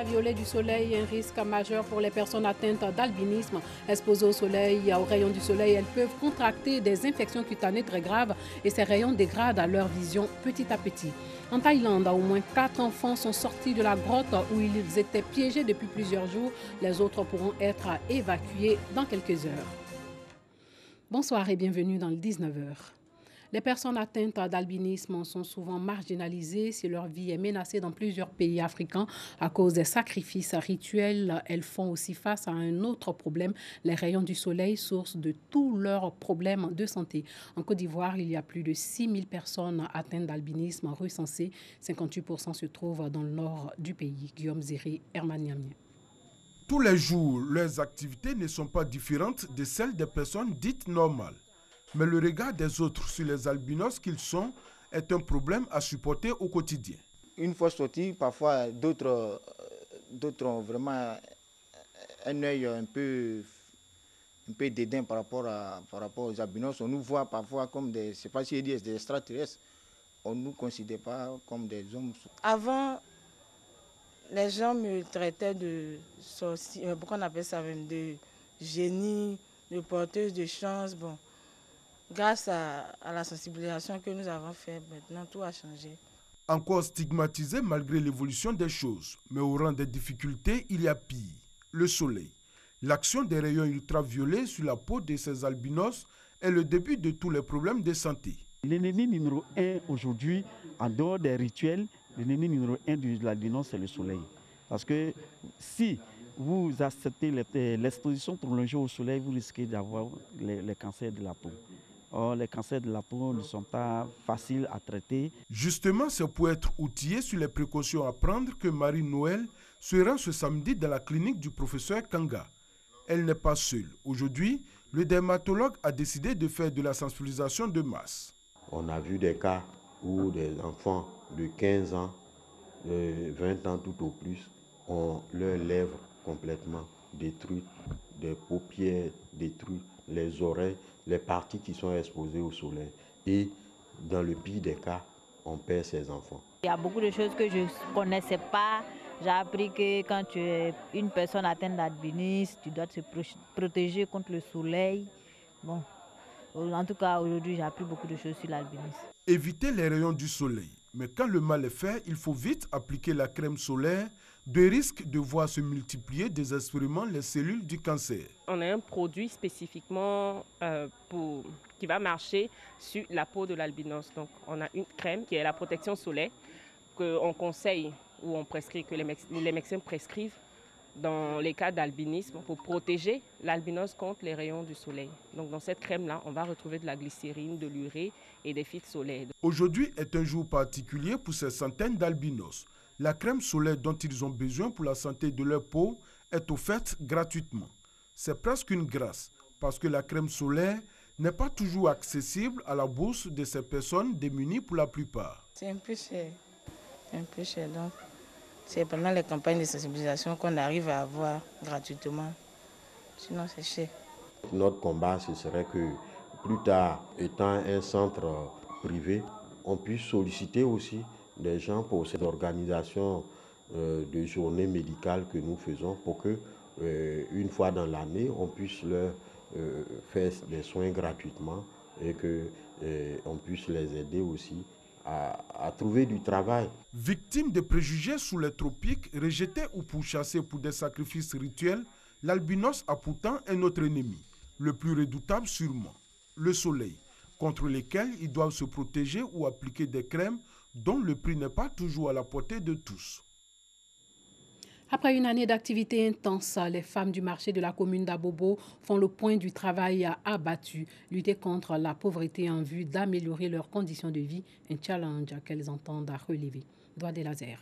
Ultraviolet du soleil est un risque majeur pour les personnes atteintes d'albinisme. Exposées au soleil, aux rayons du soleil, elles peuvent contracter des infections cutanées très graves et ces rayons dégradent leur vision petit à petit. En Thaïlande, au moins 4 enfants sont sortis de la grotte où ils étaient piégés depuis plusieurs jours. Les autres pourront être évacués dans quelques heures. Bonsoir et bienvenue dans le 19h. Les personnes atteintes d'albinisme sont souvent marginalisées si leur vie est menacée dans plusieurs pays africains à cause des sacrifices rituels. Elles font aussi face à un autre problème, les rayons du soleil, source de tous leurs problèmes de santé. En Côte d'Ivoire, il y a plus de 6000 personnes atteintes d'albinisme recensées. 58% se trouvent dans le nord du pays. Guillaume Zéré, Hermaniamien. Tous les jours, leurs activités ne sont pas différentes de celles des personnes dites normales. Mais le regard des autres sur les albinos qu'ils sont est un problème à supporter au quotidien. Une fois sortis, parfois d'autres ont vraiment un œil un peu dédain par rapport aux albinos. On nous voit parfois comme des, je ne sais pas si des extraterrestres. On ne nous considère pas comme des hommes. Avant, les gens me traitaient de sorcier, pourquoi on appelle ça même, de génie, de porteuse de chance. Bon. Grâce à la sensibilisation que nous avons faite, maintenant tout a changé. Encore stigmatisé malgré l'évolution des choses, mais au rang des difficultés, il y a pire, le soleil. L'action des rayons ultraviolets sur la peau de ces albinos est le début de tous les problèmes de santé. L'ennemi numéro 1 aujourd'hui, en dehors des rituels, l'ennemi numéro 1 de l'albinos, c'est le soleil. Parce que si vous acceptez l'exposition prolongée au soleil, vous risquez d'avoir les cancers de la peau. Or, les cancers de la peau ne sont pas faciles à traiter. Justement, c'est pour être outillé sur les précautions à prendre que Marie-Noël se rend ce samedi dans la clinique du professeur Kanga. Elle n'est pas seule. Aujourd'hui, le dermatologue a décidé de faire de la sensibilisation de masse. On a vu des cas où des enfants de 15 ans, 20 ans tout au plus, ont leurs lèvres complètement détruites, des paupières détruites, les oreilles, les parties qui sont exposées au soleil. Et dans le pire des cas, on perd ses enfants. Il y a beaucoup de choses que je ne connaissais pas. J'ai appris que quand tu es une personne atteinte d'albinisme, tu dois te protéger contre le soleil. Bon, en tout cas, aujourd'hui, j'ai appris beaucoup de choses sur l'albinisme. Éviter les rayons du soleil. Mais quand le mal est fait, il faut vite appliquer la crème solaire, de risque de voir se multiplier désespérément les cellules du cancer. On a un produit spécifiquement qui va marcher sur la peau de l'albinos. Donc on a une crème qui est la protection solaire qu'on conseille ou on prescrit, que les médecins prescrivent dans les cas d'albinisme pour protéger l'albinos contre les rayons du soleil. Donc dans cette crème-là, on va retrouver de la glycérine, de l'urée et des filtres solaires. Aujourd'hui est un jour particulier pour ces centaines d'albinos. La crème solaire dont ils ont besoin pour la santé de leur peau est offerte gratuitement. C'est presque une grâce parce que la crème solaire n'est pas toujours accessible à la bourse de ces personnes démunies pour la plupart. C'est un peu cher. Donc, c'est pendant les campagnes de sensibilisation qu'on arrive à avoir gratuitement. Sinon, c'est cher. Notre combat, ce serait que plus tard, étant un centre privé, on puisse solliciter aussi des gens pour cette organisation de journée médicale que nous faisons pour que, une fois dans l'année, on puisse leur faire des soins gratuitement et qu'on puisse les aider aussi à trouver du travail. Victime de préjugés sous les tropiques, rejeté ou pourchassé pour des sacrifices rituels, l'albinos a pourtant un autre ennemi, le plus redoutable sûrement, le soleil, contre lequel ils doivent se protéger ou appliquer des crèmes dont le prix n'est pas toujours à la portée de tous. Après une année d'activité intense, les femmes du marché de la commune d'Abobo font le point du travail abattu. Lutter contre la pauvreté en vue d'améliorer leurs conditions de vie, un challenge qu'elles entendent relever. Doigt des lasers.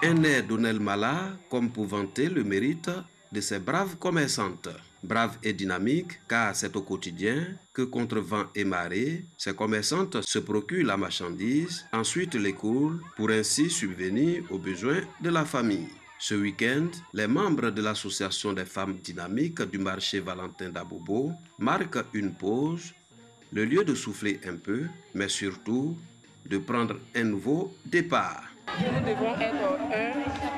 Un air d'Onel Mala comme pour vanter le mérite de ces braves commerçantes. Braves et dynamiques, car c'est au quotidien que contre vent et marée, ces commerçantes se procurent la marchandise, ensuite les coulent pour ainsi subvenir aux besoins de la famille. Ce week-end, les membres de l'association des femmes dynamiques du marché Valentin d'Abobo marquent une pause, le lieu de souffler un peu, mais surtout de prendre un nouveau départ. Nous devons être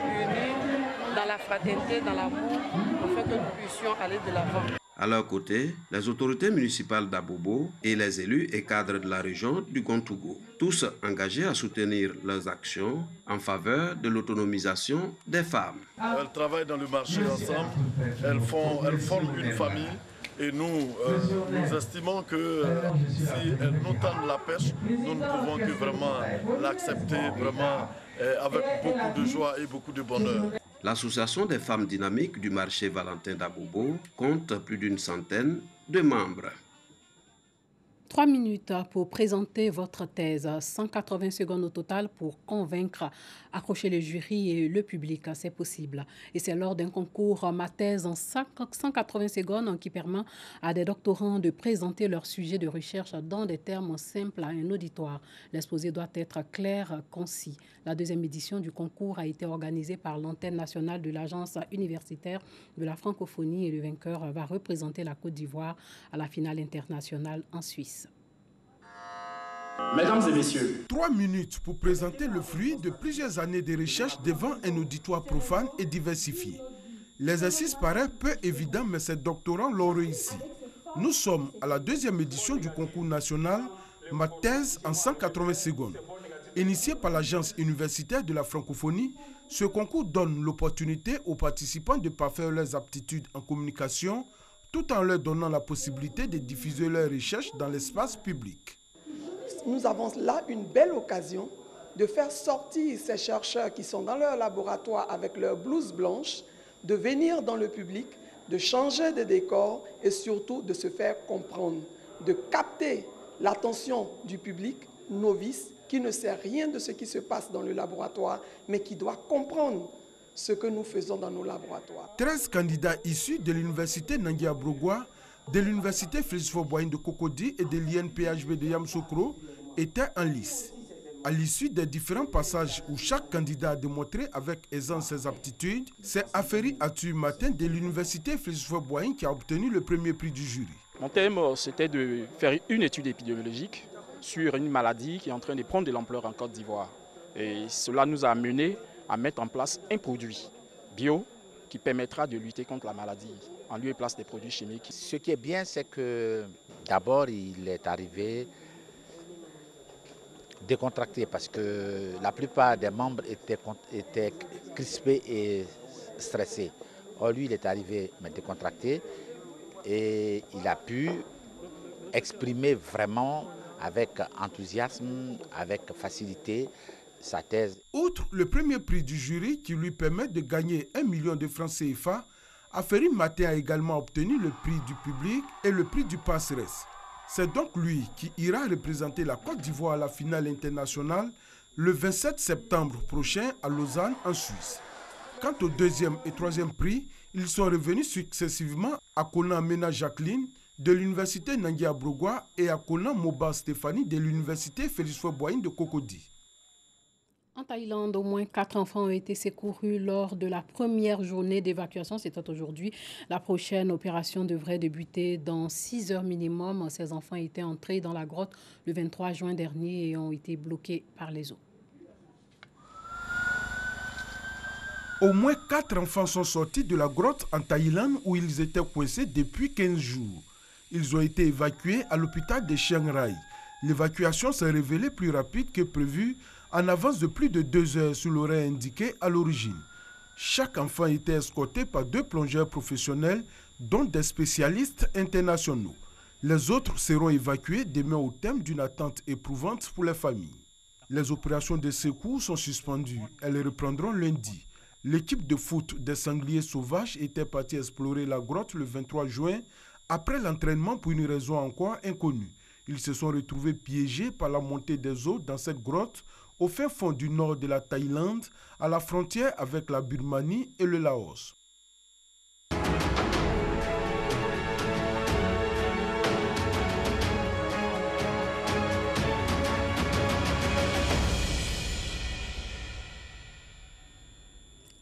unis dans la fraternité, dans l'amour, afin que nous puissions aller de l'avant. À leur côté, les autorités municipales d'Abobo et les élus et cadres de la région du Gontougo, tous engagés à soutenir leurs actions en faveur de l'autonomisation des femmes. Elles travaillent dans le marché ensemble, elles forment une famille. Et nous estimons que si elles nous tendent la perche, nous ne pouvons que vraiment l'accepter vraiment avec beaucoup de joie et beaucoup de bonheur. L'association des femmes dynamiques du marché Valentin d'Abobo compte plus d'une centaine de membres. 3 minutes pour présenter votre thèse, 180 secondes au total pour convaincre, accrocher le jury et le public, c'est possible. Et c'est lors d'un concours Ma thèse en 180 secondes qui permet à des doctorants de présenter leur sujet de recherche dans des termes simples à un auditoire. L'exposé doit être clair, concis. La deuxième édition du concours a été organisée par l'antenne nationale de l'Agence universitaire de la francophonie et le vainqueur va représenter la Côte d'Ivoire à la finale internationale en Suisse. Mesdames et messieurs, 3 minutes pour présenter le fruit de plusieurs années de recherche devant un auditoire profane et diversifié. L'exercice paraît peu évident, mais ces doctorants l'ont réussi. Nous sommes à la deuxième édition du concours national Ma thèse en 180 secondes. Initié par l'Agence universitaire de la francophonie, ce concours donne l'opportunité aux participants de parfaire leurs aptitudes en communication, tout en leur donnant la possibilité de diffuser leurs recherches dans l'espace public. Nous avons là une belle occasion de faire sortir ces chercheurs qui sont dans leur laboratoire avec leur blouse blanche, de venir dans le public, de changer de décor et surtout de se faire comprendre, de capter l'attention du public novice qui ne sait rien de ce qui se passe dans le laboratoire, mais qui doit comprendre ce que nous faisons dans nos laboratoires. 13 candidats issus de l'université Nangui Abrogwa, de l'université Félix Faure-Boigny de Cocody et de l'INPHB de Yamoussoukro étaient en lice. À l'issue des différents passages où chaque candidat a démontré avec aisance ses aptitudes, c'est Aferi Atu Matin de l'université Félix Faure-Boigny qui a obtenu le premier prix du jury. Mon thème, c'était de faire une étude épidémiologique sur une maladie qui est en train de prendre de l'ampleur en Côte d'Ivoire. Et cela nous a amené à mettre en place un produit bio qui permettra de lutter contre la maladie en lieu et place des produits chimiques. Ce qui est bien, c'est que d'abord, il est arrivé décontracté parce que la plupart des membres étaient crispés et stressés. Or, lui, il est arrivé mais décontracté et il a pu exprimer vraiment avec enthousiasme, avec facilité, sa thèse. Outre le premier prix du jury qui lui permet de gagner 1 million de francs CFA, Aferi Matin a également obtenu le prix du public et le prix du Passeresse. C'est donc lui qui ira représenter la Côte d'Ivoire à la finale internationale le 27 septembre prochain à Lausanne en Suisse. Quant au deuxième et troisième prix, ils sont revenus successivement à Konan Mena Jacqueline de l'université Nangui Abrogwa et à Konan Moba Stéphanie de l'université Félix Faure-Boigny de Cocody. En Thaïlande, au moins 4 enfants ont été secourus lors de la première journée d'évacuation. C'était aujourd'hui. La prochaine opération devrait débuter dans 6 heures minimum. Ces enfants étaient entrés dans la grotte le 23 juin dernier et ont été bloqués par les eaux. Au moins 4 enfants sont sortis de la grotte en Thaïlande où ils étaient coincés depuis 15 jours. Ils ont été évacués à l'hôpital de Chiang Rai. L'évacuation s'est révélée plus rapide que prévu en avance de plus de 2 heures sur l'horaire indiqué à l'origine. Chaque enfant était escorté par 2 plongeurs professionnels, dont des spécialistes internationaux. Les autres seront évacués demain au terme d'une attente éprouvante pour les familles. Les opérations de secours sont suspendues. Elles reprendront lundi. L'équipe de foot des sangliers sauvages était partie explorer la grotte le 23 juin après l'entraînement pour une raison encore inconnue. Ils se sont retrouvés piégés par la montée des eaux dans cette grotte au fin fond du nord de la Thaïlande, à la frontière avec la Birmanie et le Laos.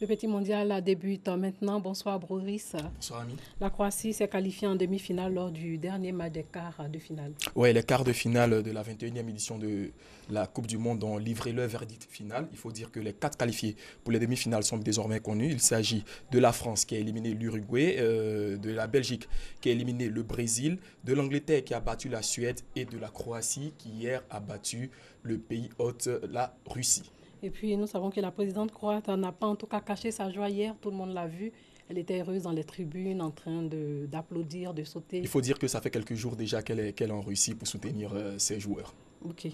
Le petit mondial débute maintenant. Bonsoir Boris. Bonsoir Ami. La Croatie s'est qualifiée en demi-finale lors du dernier match des quarts de finale. Oui, les quarts de finale de la 21e édition de la Coupe du Monde ont livré leur verdict final. Il faut dire que les 4 qualifiés pour les demi-finales sont désormais connus. Il s'agit de la France qui a éliminé l'Uruguay, de la Belgique qui a éliminé le Brésil, de l'Angleterre qui a battu la Suède et de la Croatie qui hier a battu le pays hôte, la Russie. Et puis nous savons que la présidente croate n'a pas en tout cas caché sa joie hier, tout le monde l'a vu. Elle était heureuse dans les tribunes, en train d'applaudir, de sauter. Il faut dire que ça fait quelques jours déjà qu'elle est en Russie pour soutenir ses joueurs. Ok.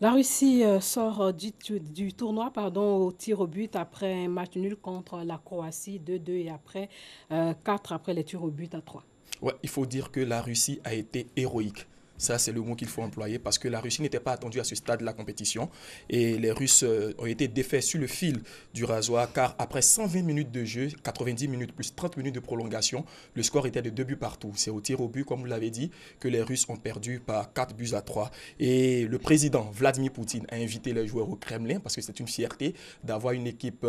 La Russie sort du tournoi au tir au but après un match nul contre la Croatie 2-2 et après 4 après les tirs au but à 3. Ouais, il faut dire que la Russie a été héroïque. Ça, c'est le mot qu'il faut employer parce que la Russie n'était pas attendue à ce stade de la compétition et les Russes ont été défaits sur le fil du rasoir car après 120 minutes de jeu, 90 minutes plus 30 minutes de prolongation, le score était de 2 buts partout. C'est au tir au but, comme vous l'avez dit, que les Russes ont perdu par 4 buts à 3. Et le président Vladimir Poutine a invité les joueurs au Kremlin parce que c'est une fierté d'avoir une équipe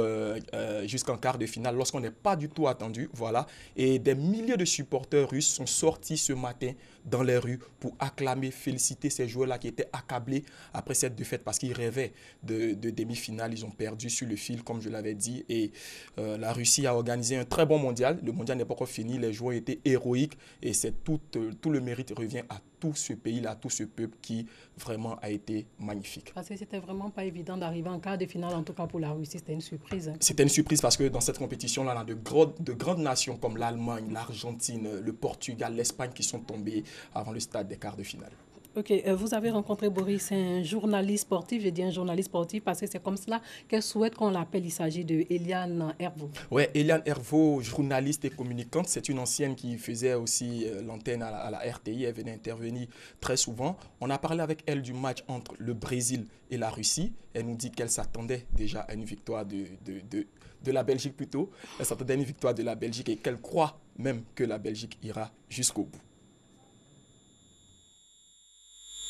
jusqu'en quart de finale lorsqu'on n'est pas du tout attendu. Voilà. Et des milliers de supporters russes sont sortis ce matin dans les rues pour acclamer, féliciter ces joueurs-là qui étaient accablés après cette défaite parce qu'ils rêvaient de demi-finale. Ils ont perdu sur le fil, comme je l'avais dit. Et la Russie a organisé un très bon mondial. Le mondial n'est pas encore fini. Les joueurs étaient héroïques et tout le mérite revient à tout ce pays-là, à tout ce peuple qui vraiment a été magnifique. Parce que c'était vraiment pas évident d'arriver en quart de finale, en tout cas pour la Russie, c'était une surprise. C'était une surprise parce que dans cette compétition-là, on a de grandes nations comme l'Allemagne, l'Argentine, le Portugal, l'Espagne qui sont tombées avant le stade des quarts de finale. Ok, vous avez rencontré Boris, un journaliste sportif, je dis un journaliste sportif parce que c'est comme cela qu'elle souhaite qu'on l'appelle. Il s'agit de Eliane Hervaux. Oui, Eliane Hervaux, journaliste et communicante, c'est une ancienne qui faisait aussi l'antenne à la RTI, elle venait intervenir très souvent. On a parlé avec elle du match entre le Brésil et la Russie. Elle nous dit qu'elle s'attendait déjà à une victoire de la Belgique plutôt. Elle s'attendait à une victoire de la Belgique et qu'elle croit même que la Belgique ira jusqu'au bout.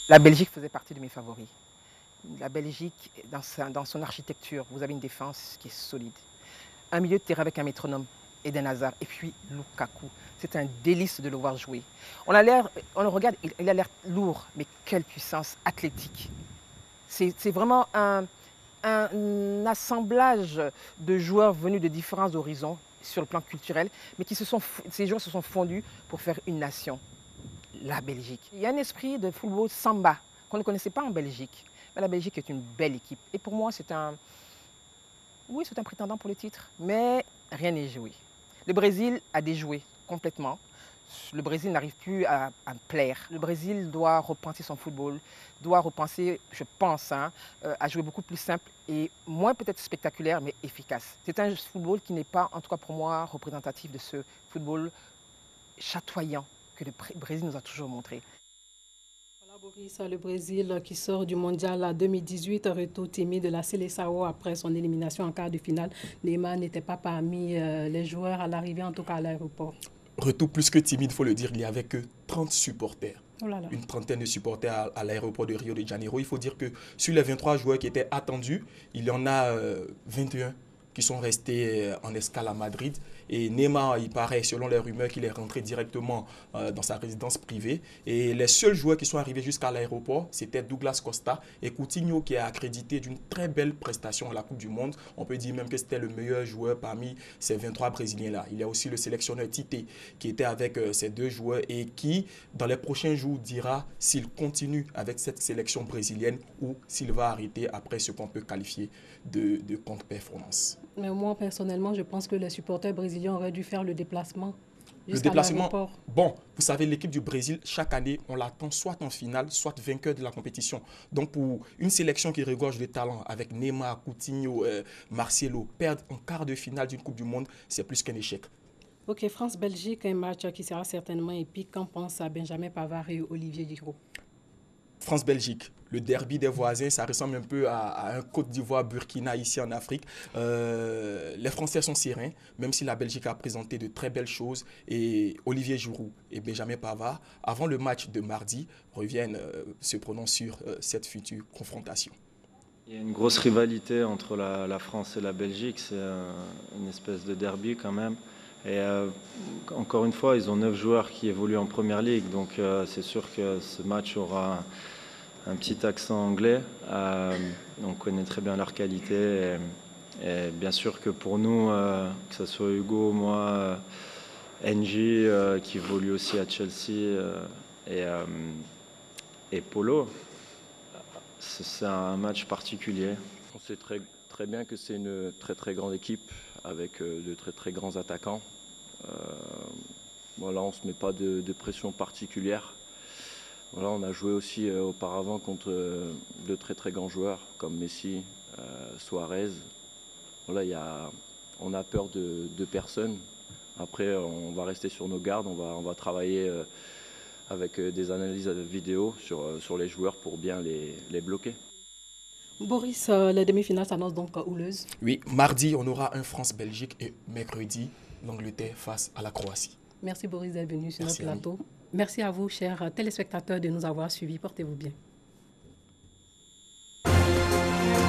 La Belgique faisait partie de mes favoris. La Belgique, dans son architecture, vous avez une défense qui est solide. Un milieu de terrain avec un métronome, Eden Hazard, et puis Lukaku. C'est un délice de le voir jouer. On le regarde, il a l'air lourd, mais quelle puissance athlétique. C'est vraiment un assemblage de joueurs venus de différents horizons sur le plan culturel, mais ces joueurs se sont fondus pour faire une nation. La Belgique. Il y a un esprit de football samba qu'on ne connaissait pas en Belgique. Mais la Belgique est une belle équipe. Et pour moi, c'est un prétendant pour le titre. Mais rien n'est joué. Le Brésil a déjoué complètement. Le Brésil n'arrive plus à plaire. Le Brésil doit repenser son football, doit repenser, je pense, à jouer beaucoup plus simple et moins peut-être spectaculaire, mais efficace. C'est un football qui n'est pas, en tout cas pour moi, représentatif de ce football chatoyant que le Brésil nous a toujours montré. Voilà Boris, le Brésil qui sort du mondial 2018, retour timide de la Seleção après son élimination en quart de finale. Neymar n'était pas parmi les joueurs à l'arrivée, en tout cas à l'aéroport. Retour plus que timide, il faut le dire, il n'y avait que 30 supporters. Oh là là. Une trentaine de supporters à l'aéroport de Rio de Janeiro. Il faut dire que sur les 23 joueurs qui étaient attendus, il y en a 21 qui sont restés en escale à Madrid. Et Neymar, il paraît, selon les rumeurs, qu'il est rentré directement dans sa résidence privée. Et les seuls joueurs qui sont arrivés jusqu'à l'aéroport, c'était Douglas Costa et Coutinho, qui est accrédité d'une très belle prestation à la Coupe du Monde. On peut dire même que c'était le meilleur joueur parmi ces 23 Brésiliens-là. Il y a aussi le sélectionneur Tite, qui était avec ces deux joueurs et qui, dans les prochains jours, dira s'il continue avec cette sélection brésilienne ou s'il va arrêter après ce qu'on peut qualifier de contre-performance. Mais moi, personnellement, je pense que les supporters brésiliens auraient dû faire le déplacement. Le déplacement, bon, vous savez, l'équipe du Brésil, chaque année, on l'attend soit en finale, soit vainqueur de la compétition. Donc, pour une sélection qui regorge de talent, avec Neymar, Coutinho, Marcelo, perdre en quart de finale d'une Coupe du Monde, c'est plus qu'un échec. Ok, France-Belgique, un match qui sera certainement épique. Qu'en pense à Benjamin Pavard et Olivier Giroud? France-Belgique, le derby des voisins, ça ressemble un peu à un Côte d'Ivoire-Burkina ici en Afrique. Les Français sont sereins, même si la Belgique a présenté de très belles choses. Et Olivier Giroud et Benjamin Pavard, avant le match de mardi, reviennent se prononcer sur cette future confrontation. Il y a une grosse rivalité entre la France et la Belgique, c'est une espèce de derby quand même. Et encore une fois, ils ont 9 joueurs qui évoluent en Première Ligue, donc c'est sûr que ce match aura un petit accent anglais. On connaît très bien leur qualité. Et bien sûr que pour nous, que ce soit Hugo, moi, Engie, qui évolue aussi à Chelsea, et Polo, c'est un match particulier. On sait très bien que c'est une très grande équipe avec de très grands attaquants. Voilà, on ne se met pas de pression particulière. Voilà, on a joué aussi auparavant contre de très grands joueurs comme Messi, Suarez. Voilà, on a peur de personne. Après, on va rester sur nos gardes, on va travailler avec des analyses vidéo sur les joueurs pour bien les bloquer. Boris, les demi-finales s'annoncent donc houleuses. Oui, mardi, on aura un France-Belgique et mercredi, l'Angleterre face à la Croatie. Merci Boris d'être venu sur notre plateau. Merci à vous, chers téléspectateurs, de nous avoir suivis. Portez-vous bien.